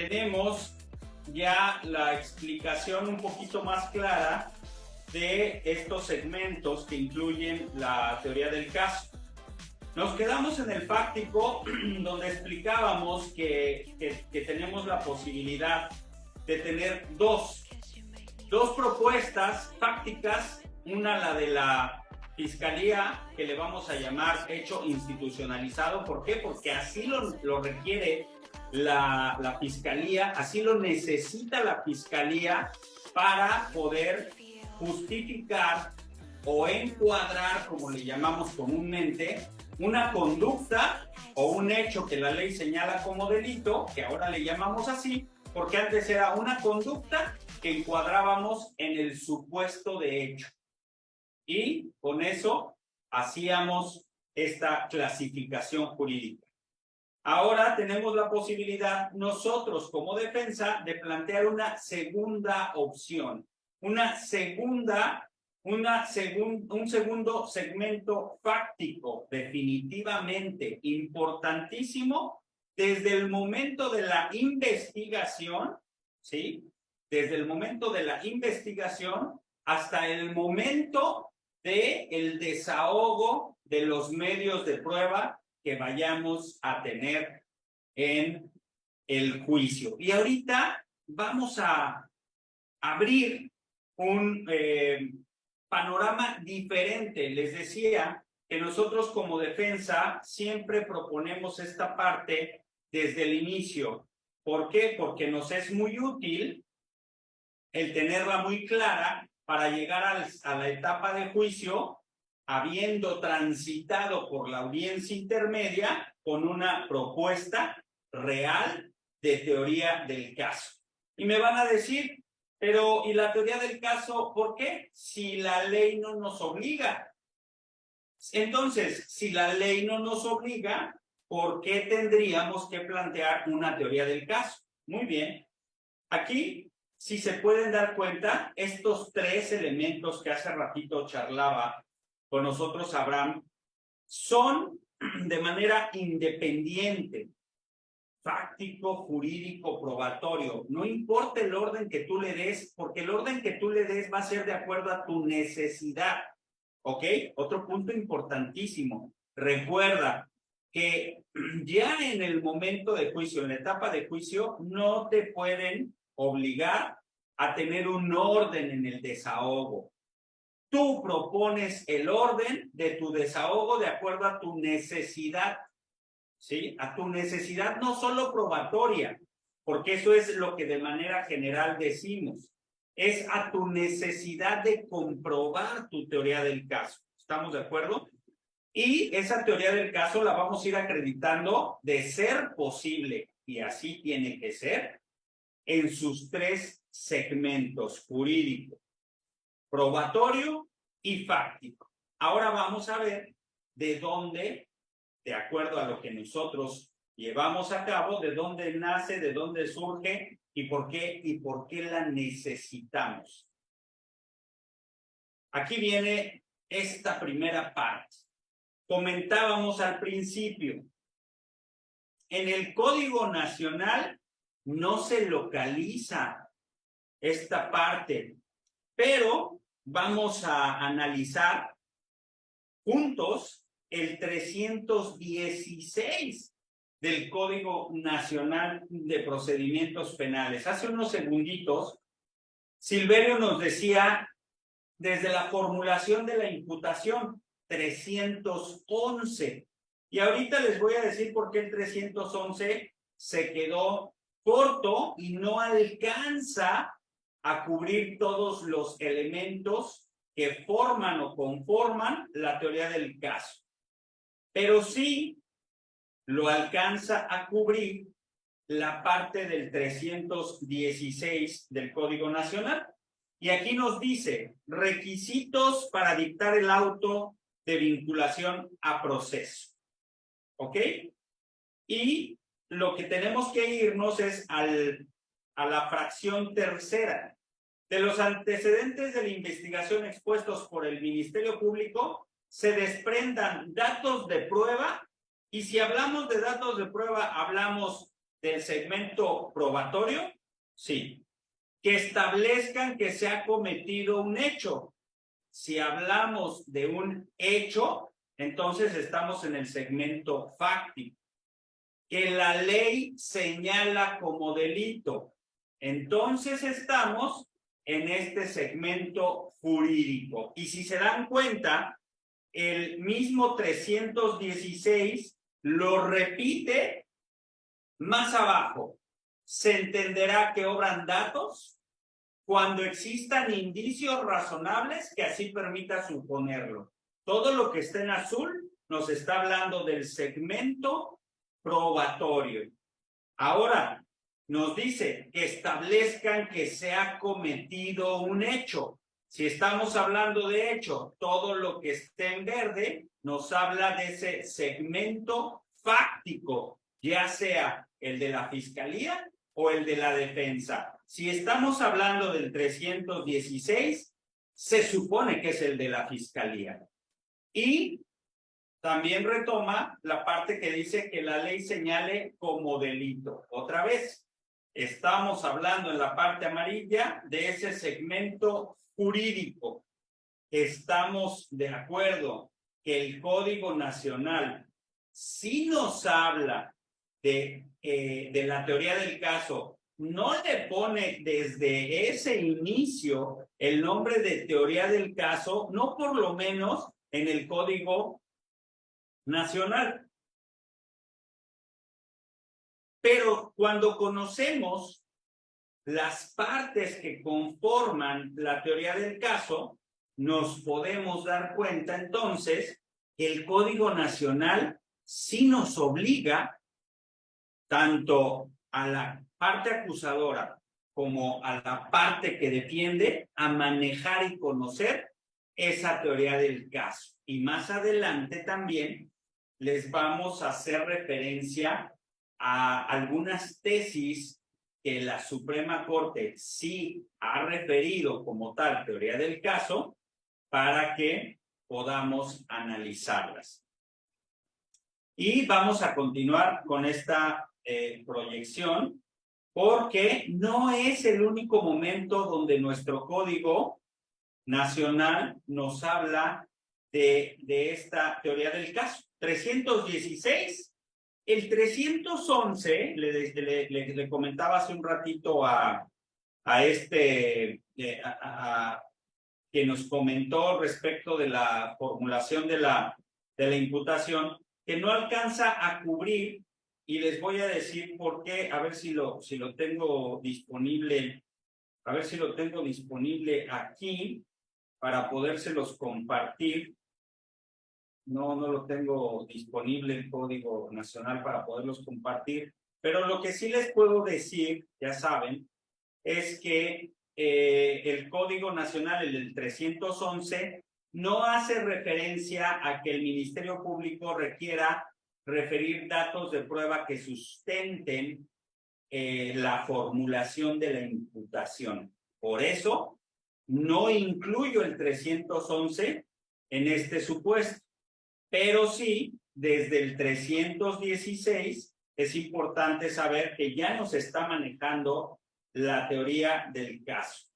tenemos ya la explicación un poquito más clara de estos segmentos que incluyen la teoría del caso. Nos quedamos en el fáctico donde explicábamos que tenemos la posibilidad de tener dos propuestas fácticas, una la de la Fiscalía, que le vamos a llamar hecho institucionalizado. ¿Por qué? Porque así lo requiere la Fiscalía, así lo necesita la Fiscalía para poder justificar o encuadrar, como le llamamos comúnmente, una conducta o un hecho que la ley señala como delito, que ahora le llamamos así, porque antes era una conducta que encuadrábamos en el supuesto de hecho. Y con eso hacíamos esta clasificación jurídica. Ahora tenemos la posibilidad nosotros como defensa de plantear una segunda opción, un segundo segmento fáctico definitivamente importantísimo desde el momento de la investigación, ¿sí? Desde el momento de la investigación hasta el momento del desahogo de los medios de prueba que vayamos a tener en el juicio. Y ahorita vamos a abrir un panorama diferente. Les decía que nosotros como defensa siempre proponemos esta parte desde el inicio. ¿Por qué? Porque nos es muy útil el tenerla muy clara para llegar a la etapa de juicio habiendo transitado por la audiencia intermedia con una propuesta real de teoría del caso. Y me van a decir, pero ¿y la teoría del caso por qué? Si la ley no nos obliga. Entonces, si la ley no nos obliga, ¿por qué tendríamos que plantear una teoría del caso? Muy bien. Aquí, si se pueden dar cuenta, estos tres elementos que hace ratito charlaba con nosotros Abraham, son de manera independiente, fáctico, jurídico, probatorio. No importa el orden que tú le des, porque el orden que tú le des va a ser de acuerdo a tu necesidad. ¿Ok? Otro punto importantísimo. Recuerda que ya en el momento de juicio, en la etapa de juicio, no te pueden obligar a tener un orden en el desahogo. Tú propones el orden de tu desahogo de acuerdo a tu necesidad, ¿sí? A tu necesidad no solo probatoria, porque eso es lo que de manera general decimos, es a tu necesidad de comprobar tu teoría del caso. ¿Estamos de acuerdo? Y esa teoría del caso la vamos a ir acreditando de ser posible, y así tiene que ser, en sus tres segmentos jurídicos: probatorio y fáctico. Ahora vamos a ver de dónde, de acuerdo a lo que nosotros llevamos a cabo, de dónde nace, de dónde surge y por qué la necesitamos. Aquí viene esta primera parte. Comentábamos al principio, en el Código Nacional no se localiza esta parte, pero vamos a analizar juntos el 316 del Código Nacional de Procedimientos Penales. Hace unos segunditos, Silverio nos decía, desde la formulación de la imputación, 311. Y ahorita les voy a decir por qué el 311 se quedó corto y no alcanza a cubrir todos los elementos que forman o conforman la teoría del caso. Pero sí lo alcanza a cubrir la parte del 316 del Código Nacional. Y aquí nos dice, requisitos para dictar el auto de vinculación a proceso. ¿Ok? Y lo que tenemos que irnos es a la fracción tercera. De los antecedentes de la investigación expuestos por el Ministerio Público, se desprendan datos de prueba, y si hablamos de datos de prueba, hablamos del segmento probatorio, sí. Que establezcan que se ha cometido un hecho. Si hablamos de un hecho, entonces estamos en el segmento fáctico. Que la ley señala como delito. Entonces estamos en este segmento jurídico. Y si se dan cuenta, el mismo 316 lo repite más abajo. Se entenderá que obran datos cuando existan indicios razonables que así permita suponerlo. Todo lo que está en azul nos está hablando del segmento probatorio. Ahora, nos dice que establezcan que se ha cometido un hecho. Si estamos hablando de hecho, todo lo que esté en verde nos habla de ese segmento fáctico, ya sea el de la fiscalía o el de la defensa. Si estamos hablando del 316, se supone que es el de la fiscalía. Y también retoma la parte que dice que la ley señale como delito. Otra vez, estamos hablando en la parte amarilla de ese segmento jurídico. Estamos de acuerdo que el Código Nacional sí nos habla de la teoría del caso, no le pone desde ese inicio el nombre de teoría del caso, no por lo menos en el Código Nacional. Pero cuando conocemos las partes que conforman la teoría del caso, nos podemos dar cuenta entonces que el Código Nacional sí nos obliga tanto a la parte acusadora como a la parte que defiende a manejar y conocer esa teoría del caso. Y más adelante también les vamos a hacer referencia a algunas tesis que la Suprema Corte sí ha referido como tal teoría del caso para que podamos analizarlas. Y vamos a continuar con esta proyección porque no es el único momento donde nuestro Código Nacional nos habla de esta teoría del caso. 316, el 311, le comentaba hace un ratito a que nos comentó respecto de la formulación de la imputación, que no alcanza a cubrir, y les voy a decir por qué, a ver si lo tengo disponible, aquí para podérselos compartir. No lo tengo disponible el Código Nacional para poderlos compartir, pero lo que sí les puedo decir, ya saben, es que el Código Nacional, el 311, no hace referencia a que el Ministerio Público requiera referir datos de prueba que sustenten la formulación de la imputación. Por eso, no incluyo el 311 en este supuesto, pero sí, desde el 316 es importante saber que ya nos está manejando la teoría del caso.